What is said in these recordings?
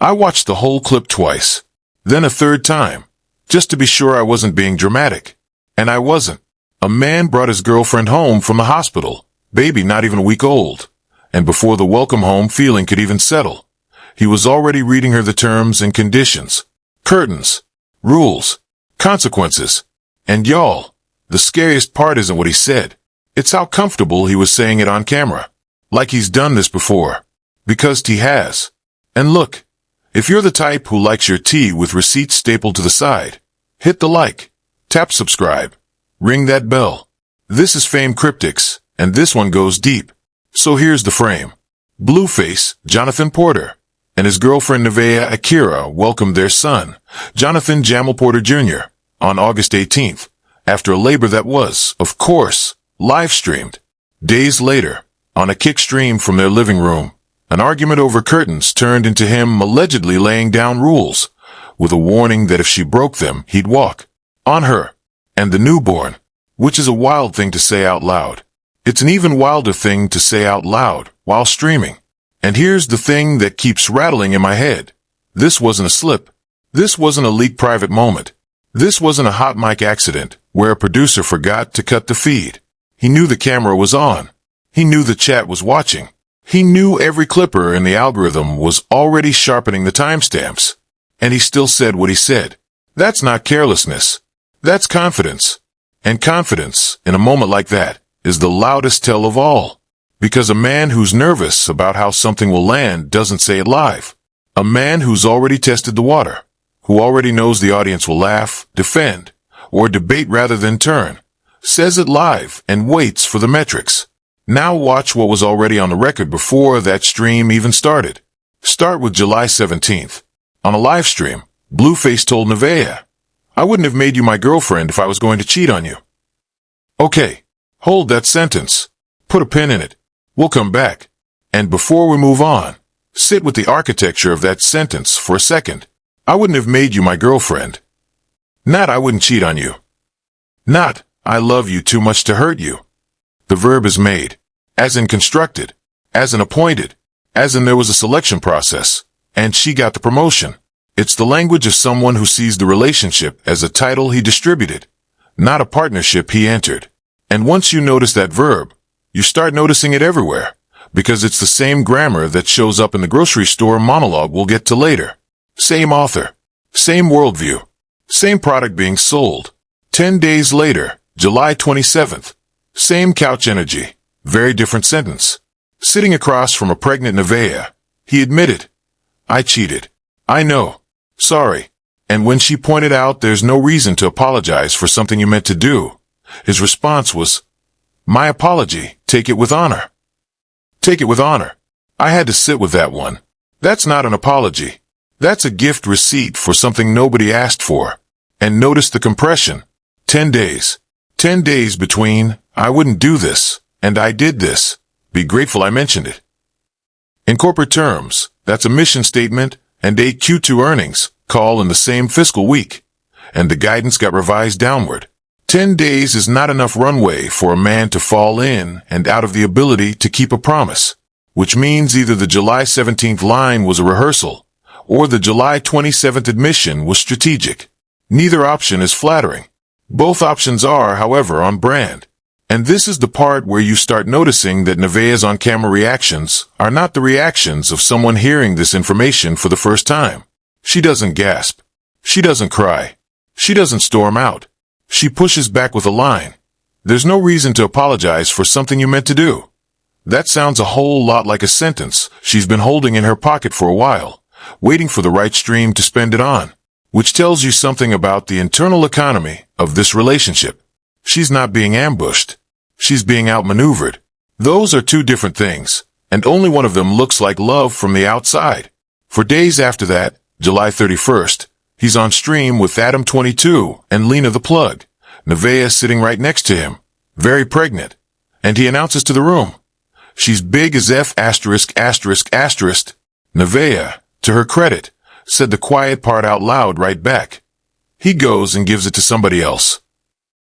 I watched the whole clip twice, then a third time, just to be sure I wasn't being dramatic. And I wasn't. A man brought his girlfriend home from the hospital, baby not even a week old, and before the welcome home feeling could even settle, he was already reading her the terms and conditions, curtains, rules, consequences. And y'all, the scariest part isn't what he said. It's how comfortable he was saying it on camera. Like he's done this before. Because he has. And look, if you're the type who likes your tea with receipts stapled to the side, hit the like, tap subscribe, ring that bell. This is Fame Cryptix, and this one goes deep. So here's the frame. Blueface, Johnathan Porter, and his girlfriend Nevaeh Akira welcomed their son, Johnathan Jamall Porter Jr, on August 18th, after a labor that was, of course, live-streamed. Days later, on a kick stream from their living room, an argument over curtains turned into him allegedly laying down rules, with a warning that if she broke them, he'd walk on her and the newborn, which is a wild thing to say out loud. It's an even wilder thing to say out loud while streaming. And here's the thing that keeps rattling in my head. This wasn't a slip. This wasn't a leaked private moment. This wasn't a hot mic accident where a producer forgot to cut the feed. He knew the camera was on. He knew the chat was watching. He knew every clipper in the algorithm was already sharpening the timestamps. And he still said what he said. That's not carelessness. That's confidence. And confidence, in a moment like that, is the loudest tell of all. Because a man who's nervous about how something will land doesn't say it live. A man who's already tested the water, who already knows the audience will laugh, defend, or debate rather than turn, says it live and waits for the metrics. Now watch what was already on the record before that stream even started. Start with July 17th. On a live stream, Blueface told Nevaeh, "I wouldn't have made you my girlfriend if I was going to cheat on you." Okay, hold that sentence. Put a pin in it. We'll come back. And before we move on, sit with the architecture of that sentence for a second. I wouldn't have made you my girlfriend. Not I wouldn't cheat on you. Not I love you too much to hurt you. The verb is made, as in constructed, as in appointed, as in there was a selection process, and she got the promotion. It's the language of someone who sees the relationship as a title he distributed, not a partnership he entered. And once you notice that verb, you start noticing it everywhere, because it's the same grammar that shows up in the grocery store monologue we'll get to later. Same author, same worldview, same product being sold. 10 days later, July 27th, same couch energy, very different sentence. Sitting across from a pregnant Nevaeh, he admitted, "I cheated. I know. Sorry." And when she pointed out there's no reason to apologize for something you meant to do, his response was, "My apology, take it with honor." Take it with honor. I had to sit with that one. That's not an apology. That's a gift receipt for something nobody asked for. And notice the compression. 10 days. 10 days between, "I wouldn't do this," and "I did this. Be grateful I mentioned it." In corporate terms, that's a mission statement and a Q2 earnings call in the same fiscal week. And the guidance got revised downward. 10 days is not enough runway for a man to fall in and out of the ability to keep a promise, which means either the July 17th line was a rehearsal, or the July 27th admission was strategic. Neither option is flattering. Both options are, however, on brand. And this is the part where you start noticing that Nevaeh's on-camera reactions are not the reactions of someone hearing this information for the first time. She doesn't gasp. She doesn't cry. She doesn't storm out. She pushes back with a line. "There's no reason to apologize for something you meant to do." That sounds a whole lot like a sentence she's been holding in her pocket for a while, waiting for the right stream to spend it on, which tells you something about the internal economy of this relationship. She's not being ambushed. She's being outmaneuvered. Those are two different things, and only one of them looks like love from the outside. For days after that, July 31st, he's on stream with Adam 22 and Lena the Plug, Nevaeh sitting right next to him, very pregnant, and he announces to the room, "She's big as F*******. Nevaeh, to her credit, said the quiet part out loud right back. He goes and gives it to somebody else.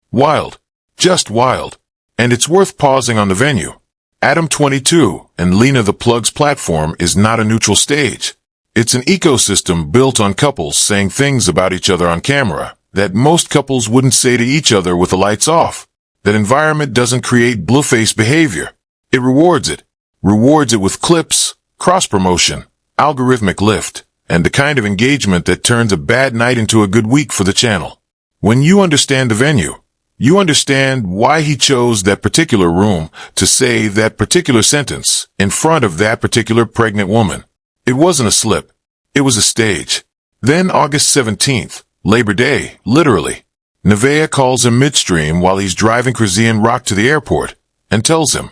Wild. Just wild. And it's worth pausing on the venue. Adam 22 and Lena the Plug's platform is not a neutral stage. It's an ecosystem built on couples saying things about each other on camera that most couples wouldn't say to each other with the lights off. That environment doesn't create Blueface behavior. It rewards it. Rewards it with clips, cross-promotion, algorithmic lift, and the kind of engagement that turns a bad night into a good week for the channel. When you understand the venue, you understand why he chose that particular room to say that particular sentence in front of that particular pregnant woman. It wasn't a slip. It was a stage. Then August 17th, Labor Day, literally. Nevaeh calls him midstream while he's driving Chrisean Rock to the airport and tells him,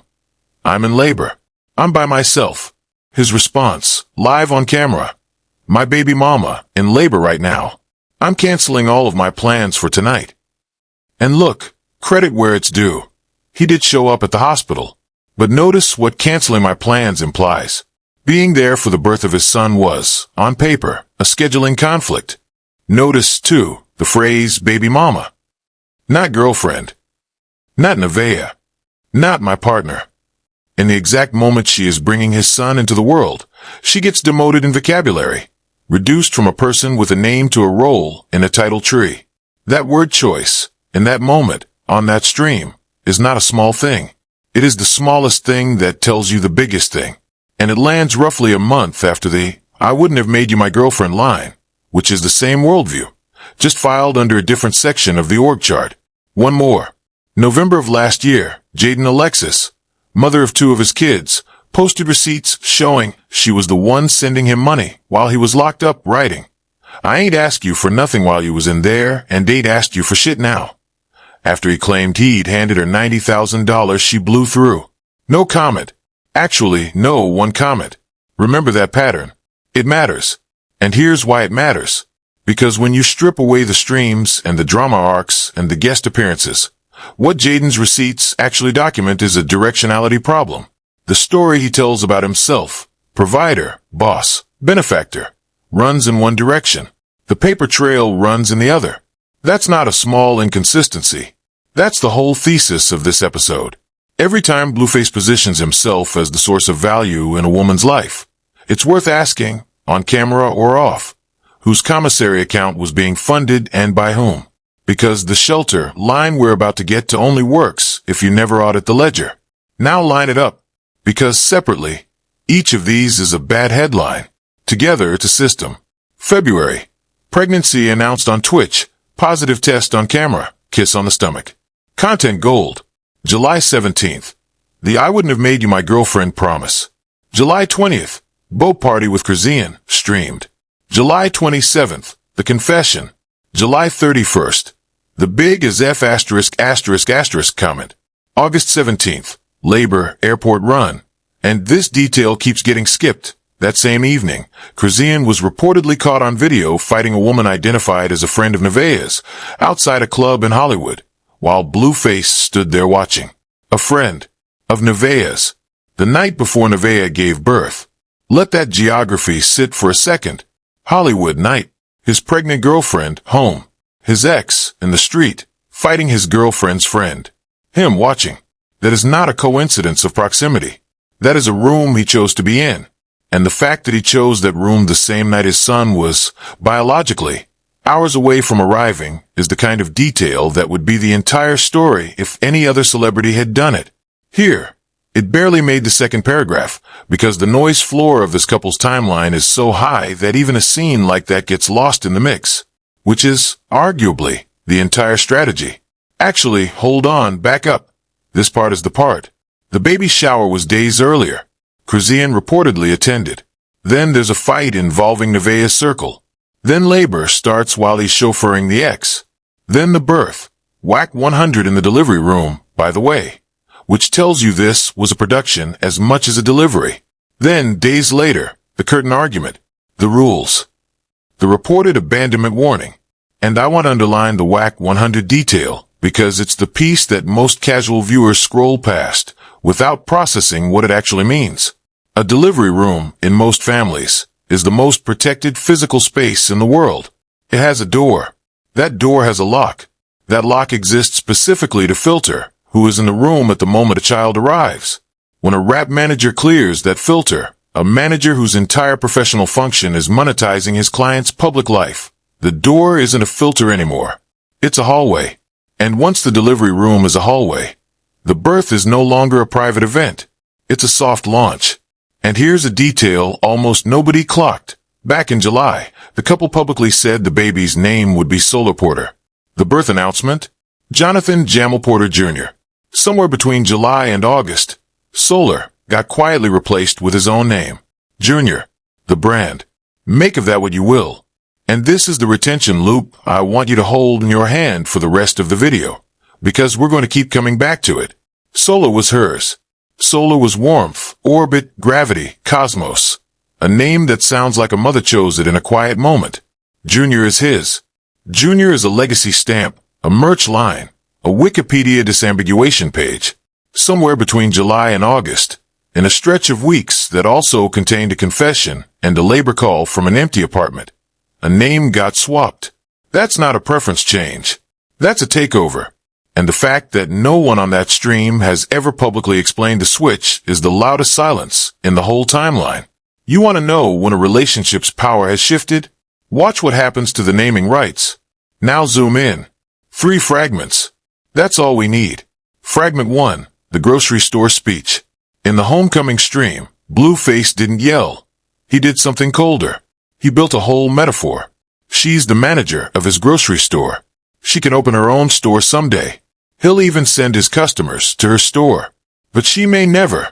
"I'm in labor. I'm by myself." His response, live on camera, "My baby mama, in labor right now. I'm canceling all of my plans for tonight." And look, credit where it's due. He did show up at the hospital. But notice what canceling my plans implies. Being there for the birth of his son was, on paper, a scheduling conflict. Notice, too, the phrase baby mama. Not girlfriend. Not Nevaeh. Not my partner. In the exact moment she is bringing his son into the world, she gets demoted in vocabulary, reduced from a person with a name to a role in a title tree. That word choice, in that moment, on that stream, is not a small thing. It is the smallest thing that tells you the biggest thing. And it lands roughly a month after the "I wouldn't have made you my girlfriend" line, which is the same worldview, just filed under a different section of the org chart. One more. November of last year, Jaidyn Alexis, mother of 2 of his kids, posted receipts showing she was the one sending him money while he was locked up, writing, "I ain't asked you for nothing while you was in there, and ain't asked you for shit now." After he claimed he'd handed her $90,000, she blew through. No comment. Actually, no one comment. Remember that pattern. It matters. And here's why it matters. Because when you strip away the streams and the drama arcs and the guest appearances, what Jaidyn's receipts actually document is a directionality problem. The story he tells about himself, provider, boss, benefactor, runs in one direction. The paper trail runs in the other. That's not a small inconsistency. That's the whole thesis of this episode. Every time Blueface positions himself as the source of value in a woman's life, it's worth asking, on camera or off, whose commissary account was being funded and by whom. Because the shelter line we're about to get to only works if you never audit the ledger. Now line it up. Because separately, each of these is a bad headline. Together, it's a system. February. Pregnancy announced on Twitch. Positive test on camera. Kiss on the stomach. Content gold. July 17th. The "I wouldn't have made you my girlfriend" promise. July 20th. Boat party with Chrisean, streamed. July 27th. The confession. July 31st. The big as F **** comment. August 17th. Labor, airport run. And this detail keeps getting skipped. That same evening, Chrisean was reportedly caught on video fighting a woman identified as a friend of Nevaeh's outside a club in Hollywood, while Blueface stood there watching. A friend of Nevaeh's. The night before Nevaeh gave birth. Let that geography sit for a second. Hollywood night. His pregnant girlfriend, home. His ex, in the street, fighting his girlfriend's friend. Him watching. That is not a coincidence of proximity. That is a room he chose to be in. And the fact that he chose that room the same night his son was, biologically, hours away from arriving, is the kind of detail that would be the entire story if any other celebrity had done it. Here, it barely made the second paragraph, because the noise floor of this couple's timeline is so high that even a scene like that gets lost in the mix. Which is, arguably, the entire strategy. Actually, hold on, back up. This part is the part. The baby shower was days earlier. Chrisean reportedly attended. Then there's a fight involving Nevaeh's circle. Then labor starts while he's chauffeuring the ex. Then the birth. Whack 100 in the delivery room, by the way. Which tells you this was a production as much as a delivery. Then, days later, the curtain argument. The rules. The reported abandonment warning. And I want to underline the whack 100 detail, because it's the piece that most casual viewers scroll past, without processing what it actually means. A delivery room, in most families, is the most protected physical space in the world. It has a door. That door has a lock. That lock exists specifically to filter who is in the room at the moment a child arrives. When a rap manager clears that filter, A manager whose entire professional function is monetizing his client's public life. The door isn't a filter anymore. It's a hallway. And once the delivery room is a hallway, the birth is no longer a private event. It's a soft launch. And here's a detail almost nobody clocked. Back in July, the couple publicly said the baby's name would be Solar Porter. The birth announcement? Johnathan Jamall Porter Jr. Somewhere between July and August, Solar got quietly replaced with his own name, Junior, the brand. Make of that what you will. And this is the retention loop I want you to hold in your hand for the rest of the video, because we're going to keep coming back to it. Solar was hers. Solar was warmth, orbit, gravity, cosmos. A name that sounds like a mother chose it in a quiet moment. Junior is his. Junior is a legacy stamp, a merch line, a Wikipedia disambiguation page. Somewhere between July and August, in a stretch of weeks that also contained a confession and a labor call from an empty apartment, a name got swapped. That's not a preference change. That's a takeover. And the fact that no one on that stream has ever publicly explained the switch is the loudest silence in the whole timeline. You want to know when a relationship's power has shifted? Watch what happens to the naming rights. Now zoom in. 3 fragments. That's all we need. Fragment 1, the grocery store speech. In the homecoming stream, Blueface didn't yell. He did something colder. He built a whole metaphor. She's the manager of his grocery store. She can open her own store someday. He'll even send his customers to her store. But she may never,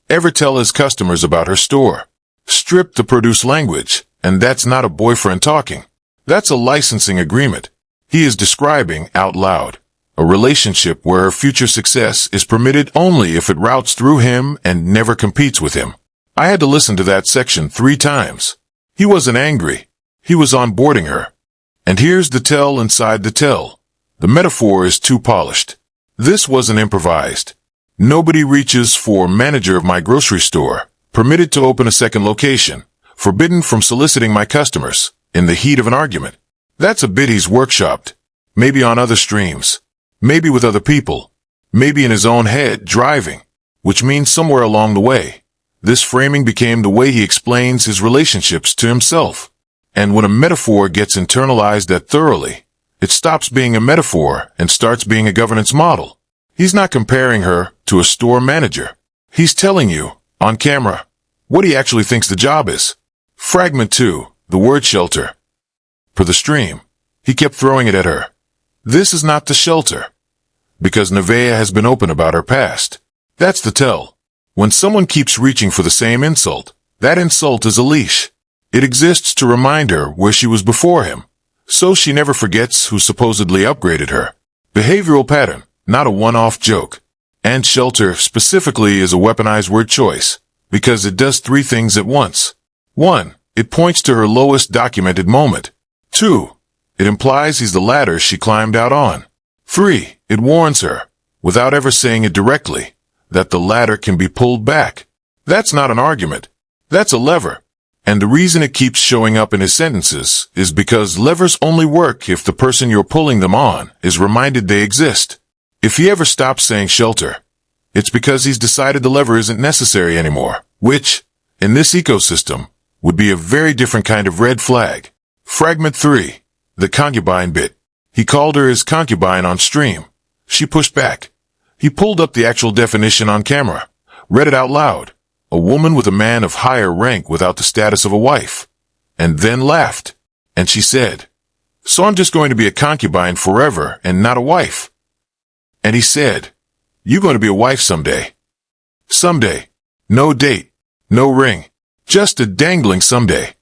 ever tell his customers about her store. Strip the produce language, and that's not a boyfriend talking. That's a licensing agreement. He is describing out loud a relationship where her future success is permitted only if it routes through him and never competes with him. I had to listen to that section 3 times. He wasn't angry. He was onboarding her. And here's the tell inside the tell. The metaphor is too polished. This wasn't improvised. Nobody reaches for manager of my grocery store, permitted to open a second location, forbidden from soliciting my customers, in the heat of an argument. That's a bit he's workshopped. Maybe on other streams. Maybe with other people. Maybe in his own head, driving. Which means somewhere along the way, this framing became the way he explains his relationships to himself. And when a metaphor gets internalized that thoroughly, it stops being a metaphor and starts being a governance model. He's not comparing her to a store manager. He's telling you, on camera, what he actually thinks the job is. Fragment 2, the word shelter. For the stream, he kept throwing it at her. This is not the shelter. Because Nevaeh has been open about her past. That's the tell. When someone keeps reaching for the same insult, that insult is a leash. It exists to remind her where she was before him, so she never forgets who supposedly upgraded her. Behavioral pattern, not a one-off joke. And shelter specifically is a weaponized word choice, because it does 3 things at once. 1, it points to her lowest documented moment. 2, it implies he's the ladder she climbed out on. 3, it warns her, without ever saying it directly, that the ladder can be pulled back. That's not an argument. That's a lever. And the reason it keeps showing up in his sentences is because levers only work if the person you're pulling them on is reminded they exist. If he ever stops saying shelter, it's because he's decided the lever isn't necessary anymore, which, in this ecosystem, would be a very different kind of red flag. Fragment 3, the concubine bit. He called her his concubine on stream. She pushed back. He pulled up the actual definition on camera, read it out loud. A woman with a man of higher rank without the status of a wife. And then laughed. And she said, "So I'm just going to be a concubine forever and not a wife." And he said, "You're going to be a wife someday." Someday. No date. No ring. Just a dangling someday.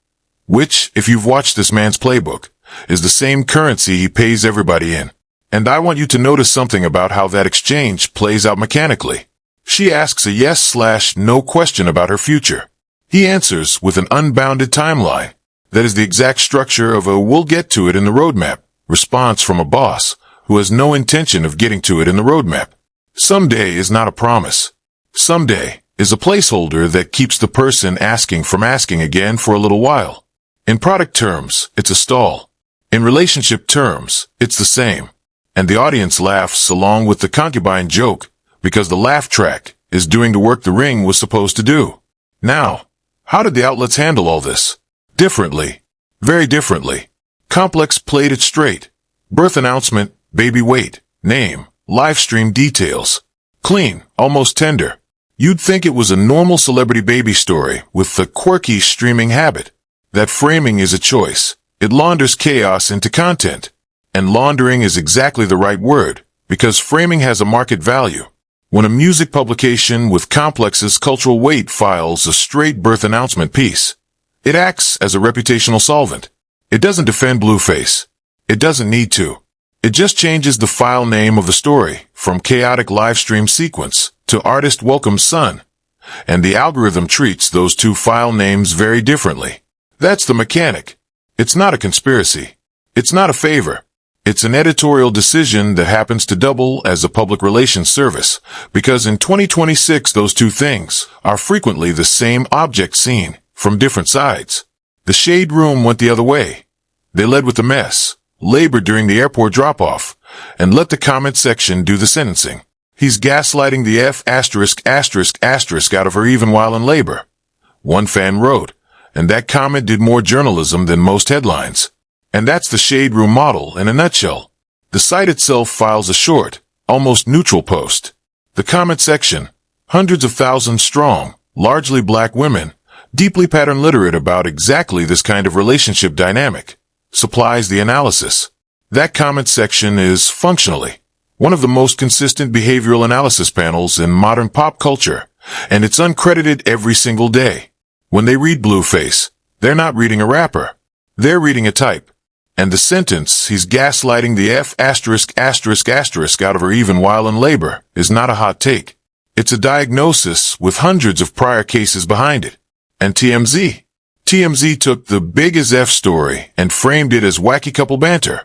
Which, if you've watched this man's playbook, is the same currency he pays everybody in. And I want you to notice something about how that exchange plays out mechanically. She asks a yes/no question about her future. He answers with an unbounded timeline. That is the exact structure of a "we'll get to it in the roadmap" response from a boss who has no intention of getting to it in the roadmap. Someday is not a promise. Someday is a placeholder that keeps the person asking from asking again for a little while. In product terms, it's a stall. In relationship terms, it's the same. And the audience laughs along with the concubine joke, because the laugh track is doing the work the ring was supposed to do. Now, How did the outlets handle all this? Differently. Very differently. Complex played it straight. Birth announcement, baby weight, name, live stream details. Clean, almost tender. You'd think it was a normal celebrity baby story with the quirky streaming habit. That framing is a choice. It launders chaos into content. And laundering is exactly the right word, because framing has a market value. When a music publication with Complex's cultural weight files a straight birth announcement piece, it acts as a reputational solvent. It doesn't defend Blueface. It doesn't need to. It just changes the file name of the story from chaotic livestream sequence to artist welcome son. And the algorithm treats those two file names very differently. That's the mechanic. It's not a conspiracy. It's not a favor. It's an editorial decision that happens to double as a public relations service, because in 2026 those two things are frequently the same object seen from different sides. The shade room went the other way. They led with the mess, labored during the airport drop-off, and let the comment section do the sentencing. He's gaslighting the F*** out of her even while in labor. One fan wrote, and that comment did more journalism than most headlines. And that's the shade room model in a nutshell. The site itself files a short, almost neutral post. The comment section, hundreds of thousands strong, largely black women, deeply pattern literate about exactly this kind of relationship dynamic, supplies the analysis. That comment section is, functionally, one of the most consistent behavioral analysis panels in modern pop culture, and it's uncredited every single day. When they read Blueface, they're not reading a rapper. They're reading a type. And the sentence, he's gaslighting the F*** out of her even while in labor, is not a hot take. It's a diagnosis with hundreds of prior cases behind it. And TMZ? TMZ took the big as F story and framed it as wacky couple banter.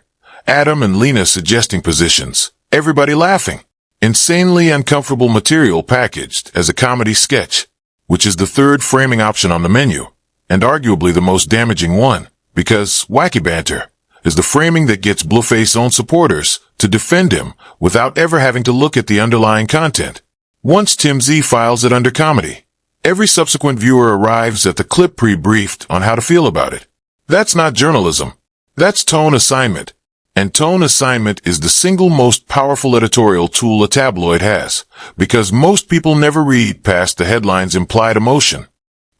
Adam and Lena suggesting positions. Everybody laughing. Insanely uncomfortable material packaged as a comedy sketch, which is the third framing option on the menu, and arguably the most damaging one, because wacky banter is the framing that gets Blueface's own supporters to defend him without ever having to look at the underlying content. Once TMZ files it under comedy, every subsequent viewer arrives at the clip pre-briefed on how to feel about it. That's not journalism. That's tone assignment. And tone assignment is the single most powerful editorial tool a tabloid has, because most people never read past the headline's implied emotion.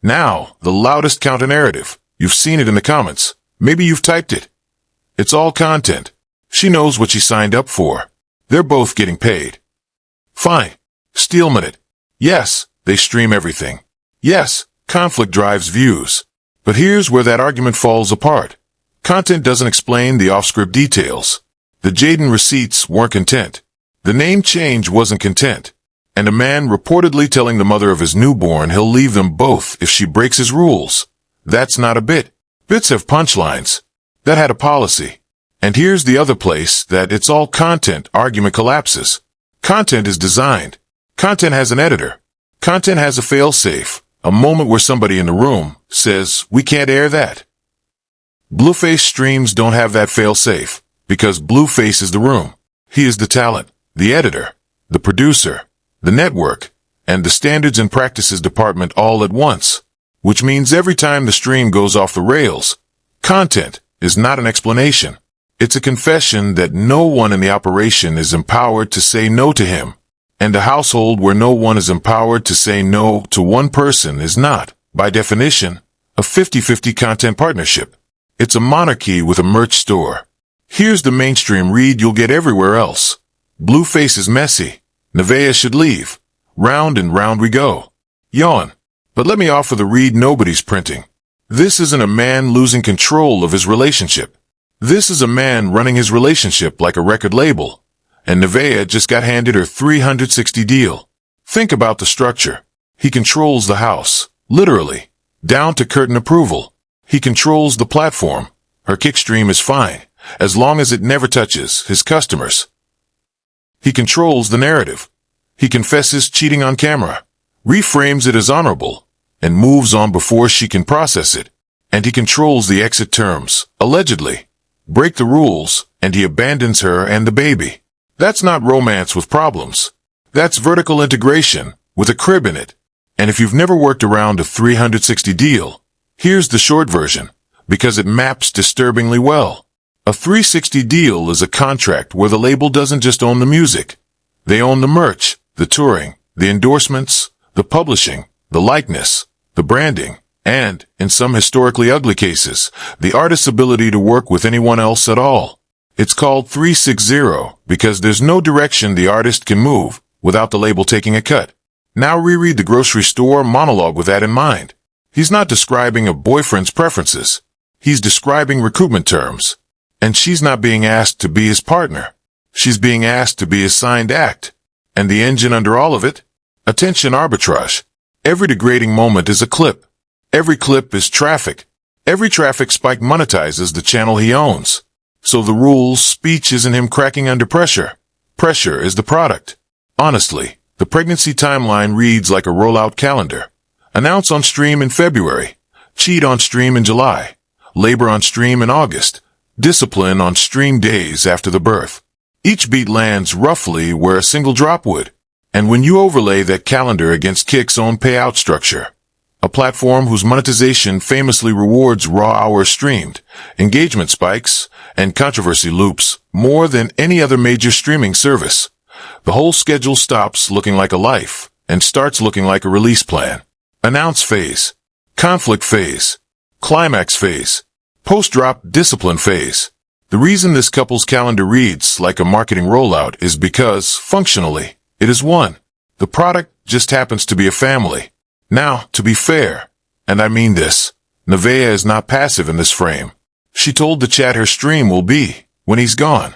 Now, the loudest counter-narrative. You've seen it in the comments. Maybe you've typed it. It's all content. She knows what she signed up for. They're both getting paid. Fine. Steelman it. Yes, they stream everything. Yes, conflict drives views. But here's where that argument falls apart. Content doesn't explain the off-script details. The Jaidyn receipts weren't content. The name change wasn't content. And a man reportedly telling the mother of his newborn he'll leave them both if she breaks his rules. That's not a bit. Bits have punchlines. That had a policy. And here's the other place that it's all content argument collapses. Content is designed. Content has an editor. Content has a fail-safe, a moment where somebody in the room says, we can't air that. Blueface streams don't have that fail-safe, because Blueface is the room. He is the talent, the editor, the producer, the network, and the standards and practices department all at once. Which means every time the stream goes off the rails, content is not an explanation. It's a confession that no one in the operation is empowered to say no to him. And a household where no one is empowered to say no to one person is not, by definition, a 50-50 content partnership. It's a monarchy with a merch store. Here's the mainstream read you'll get everywhere else. Blueface is messy. Nevaeh should leave. Round and round we go. Yawn. But let me offer the read nobody's printing. This isn't a man losing control of his relationship. This is a man running his relationship like a record label. And Nevaeh just got handed her 360 deal. Think about the structure. He controls the house, literally, down to curtain approval. He controls the platform. Her kickstream is fine, as long as it never touches his customers. He controls the narrative. He confesses cheating on camera, reframes it as honorable, and moves on before she can process it. And he controls the exit terms, allegedly. Break the rules, and he abandons her and the baby. That's not romance with problems. That's vertical integration, with a crib in it. And if you've never worked around a 360 deal, here's the short version, because it maps disturbingly well. A 360 deal is a contract where the label doesn't just own the music. They own the merch, the touring, the endorsements, the publishing, the likeness, the branding, and, in some historically ugly cases, the artist's ability to work with anyone else at all. It's called 360 because there's no direction the artist can move without the label taking a cut. Now reread the grocery store monologue with that in mind. He's not describing a boyfriend's preferences. He's describing recoupment terms. And she's not being asked to be his partner. She's being asked to be his signed act. And the engine under all of it? Attention arbitrage. Every degrading moment is a clip. Every clip is traffic. Every traffic spike monetizes the channel he owns. So the rule's speech isn't him cracking under pressure. Pressure is the product. Honestly, the pregnancy timeline reads like a rollout calendar. Announce on stream in February. Cheat on stream in July. Labor on stream in August. Discipline on stream days after the birth. Each beat lands roughly where a single drop would. And when you overlay that calendar against Kick's own payout structure, a platform whose monetization famously rewards raw hours streamed, engagement spikes, and controversy loops more than any other major streaming service, the whole schedule stops looking like a life and starts looking like a release plan. Announce phase, conflict phase, climax phase, post-drop discipline phase. The reason this couple's calendar reads like a marketing rollout is because, functionally, it is one. The product just happens to be a family. Now, to be fair, and I mean this, Nevaeh is not passive in this frame. She told the chat her stream will be when he's gone.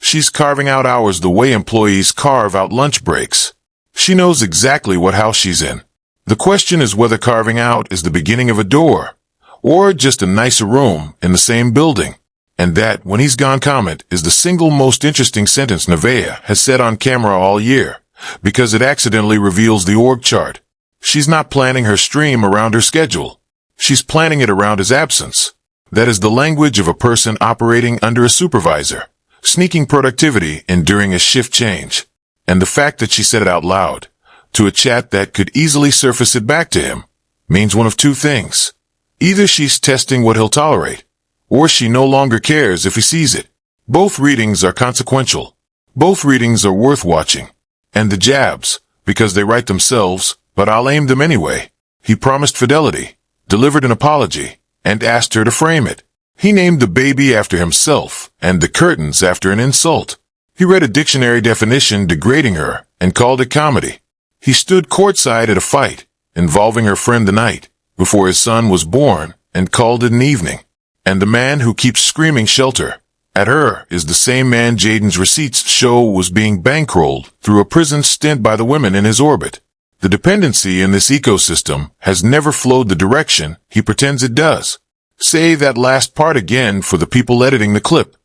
She's carving out hours the way employees carve out lunch breaks. She knows exactly what house she's in. The question is whether carving out is the beginning of a door, or just a nicer room in the same building. And that, when he's gone comment, is the single most interesting sentence Nevaeh has said on camera all year, because it accidentally reveals the org chart. She's not planning her stream around her schedule. She's planning it around his absence. That is the language of a person operating under a supervisor, sneaking productivity in during a shift change. And the fact that she said it out loud, to a chat that could easily surface it back to him, means one of two things. Either she's testing what he'll tolerate, or she no longer cares if he sees it. Both readings are consequential. Both readings are worth watching. And the jabs, because they write themselves, but I'll aim them anyway. He promised fidelity, delivered an apology, and asked her to frame it. He named the baby after himself, and the curtains after an insult. He read a dictionary definition degrading her, and called it comedy. He stood courtside at a fight, involving her friend the night, before his son was born, and called it an evening. And the man who keeps screaming shelter at her is the same man Jaidyn's receipts show was being bankrolled through a prison stint by the women in his orbit. The dependency in this ecosystem has never flowed the direction he pretends it does. Say that last part again for the people editing the clip.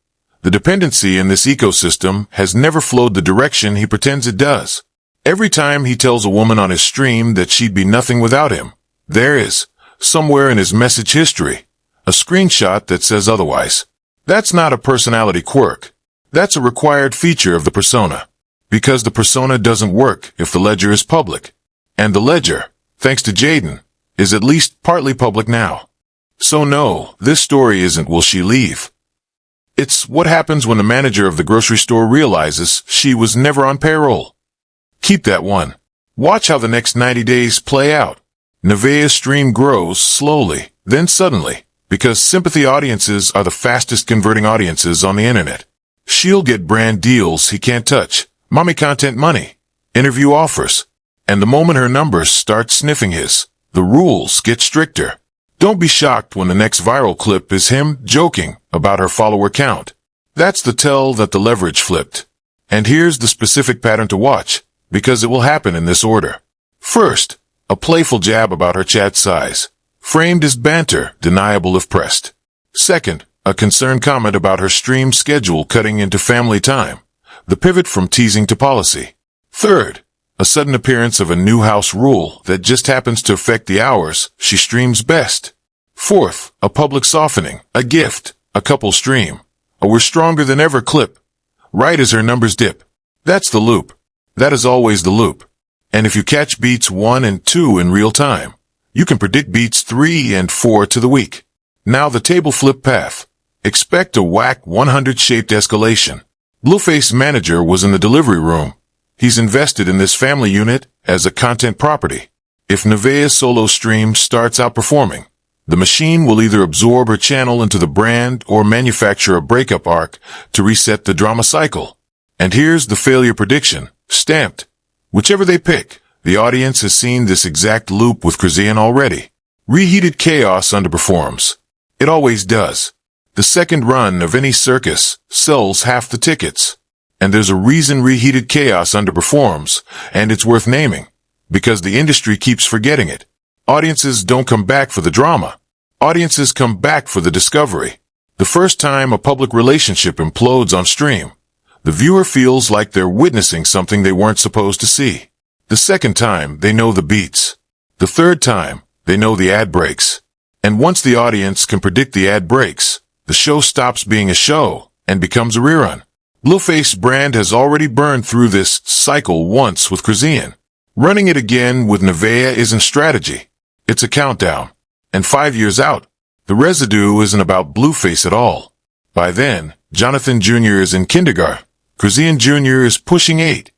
The dependency in this ecosystem has never flowed the direction he pretends it does. Every time he tells a woman on his stream that she'd be nothing without him, there is, somewhere in his message history, a screenshot that says otherwise. That's not a personality quirk. That's a required feature of the persona. Because the persona doesn't work if the ledger is public. And the ledger, thanks to Jaidyn, is at least partly public now. So no, this story isn't will she leave. It's what happens when the manager of the grocery store realizes she was never on payroll. Keep that one. Watch how the next 90 days play out. Nevaeh's stream grows slowly, then suddenly, because sympathy audiences are the fastest converting audiences on the internet. She'll get brand deals he can't touch, mommy content money, interview offers, and the moment her numbers start sniffing his, the rules get stricter. Don't be shocked when the next viral clip is him joking about her follower count. That's the tell that the leverage flipped. And here's the specific pattern to watch, because it will happen in this order. First, a playful jab about her chat size, framed as banter, deniable if pressed. Second, a concerned comment about her stream schedule cutting into family time, the pivot from teasing to policy. Third, a sudden appearance of a new house rule that just happens to affect the hours she streams best. Fourth, a public softening, a gift, a couple stream, a we're stronger than ever clip, right as her numbers dip. That's the loop. That is always the loop. And if you catch beats 1 and 2 in real time, you can predict beats 3 and 4 to the week. Now the table flip path. Expect a whack 100-shaped escalation. Blueface manager was in the delivery room. He's invested in this family unit as a content property. If Nevaeh's solo stream starts outperforming, the machine will either absorb her channel into the brand or manufacture a breakup arc to reset the drama cycle. And here's the failure prediction, stamped. Whichever they pick, the audience has seen this exact loop with Chrisean already. Reheated chaos underperforms. It always does. The second run of any circus sells half the tickets. And there's a reason reheated chaos underperforms, and it's worth naming. Because the industry keeps forgetting it. Audiences don't come back for the drama. Audiences come back for the discovery. The first time a public relationship implodes on stream, the viewer feels like they're witnessing something they weren't supposed to see. The second time, they know the beats. The third time, they know the ad breaks. And once the audience can predict the ad breaks, the show stops being a show and becomes a rerun. Blueface brand has already burned through this cycle once with Chrisean. Running it again with Nevaeh isn't strategy. It's a countdown. And 5 years out, the residue isn't about Blueface at all. By then, Johnathan Jr. is in kindergarten. Chrisean Jr. is pushing 8.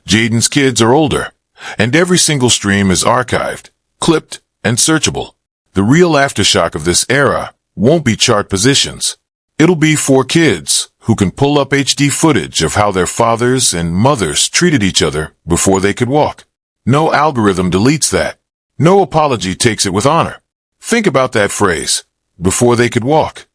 Jaidyn's kids are older. And every single stream is archived, clipped, and searchable. The real aftershock of this era won't be chart positions. It'll be 4 kids who can pull up HD footage of how their fathers and mothers treated each other before they could walk. No algorithm deletes that. No apology takes it with honor. Think about that phrase, before they could walk.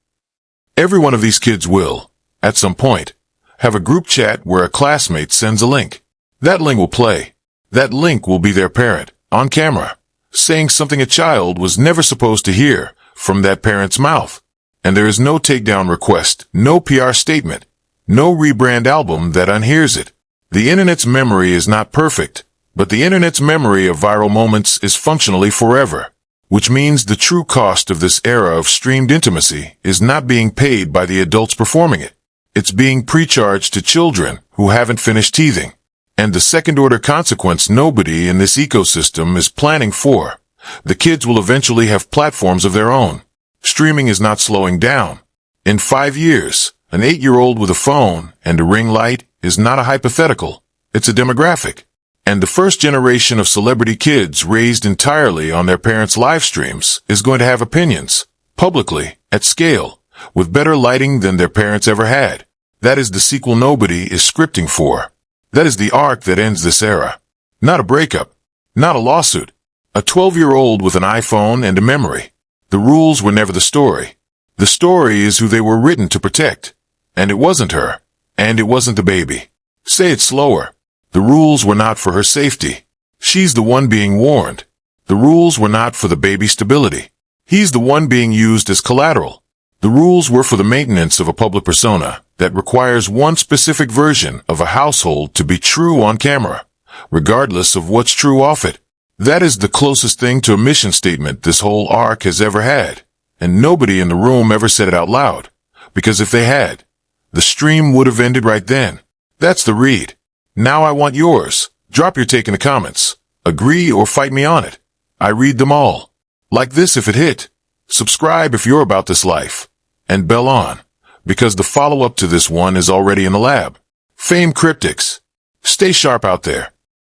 Every one of these kids will, at some point, have a group chat where a classmate sends a link. That link will play. That link will be their parent, on camera, saying something a child was never supposed to hear from that parent's mouth. And there is no takedown request, no PR statement, no rebrand album that unhears it. The internet's memory is not perfect, but the internet's memory of viral moments is functionally forever, which means the true cost of this era of streamed intimacy is not being paid by the adults performing it. It's being precharged to children who haven't finished teething. And the second-order consequence nobody in this ecosystem is planning for. The kids will eventually have platforms of their own. Streaming is not slowing down. In 5 years, an 8-year-old with a phone and a ring light is not a hypothetical. It's a demographic. And the first generation of celebrity kids raised entirely on their parents' live streams is going to have opinions, publicly, at scale, with better lighting than their parents ever had. That is the sequel nobody is scripting for. That is the arc that ends this era. Not a breakup. Not a lawsuit. A 12-year-old with an iPhone and a memory. The rules were never the story. The story is who they were written to protect. And it wasn't her. And it wasn't the baby. Say it slower. The rules were not for her safety. She's the one being warned. The rules were not for the baby's stability. He's the one being used as collateral. The rules were for the maintenance of a public persona that requires one specific version of a household to be true on camera, regardless of what's true off it. That is the closest thing to a mission statement this whole arc has ever had, and nobody in the room ever said it out loud, because if they had, the stream would have ended right then. That's the read. Now I want yours. Drop your take in the comments. Agree or fight me on it. I read them all. Like this if it hit. Subscribe if you're about this life. And bell on, because the follow-up to this one is already in the lab. Fame Cryptix. Stay sharp out there.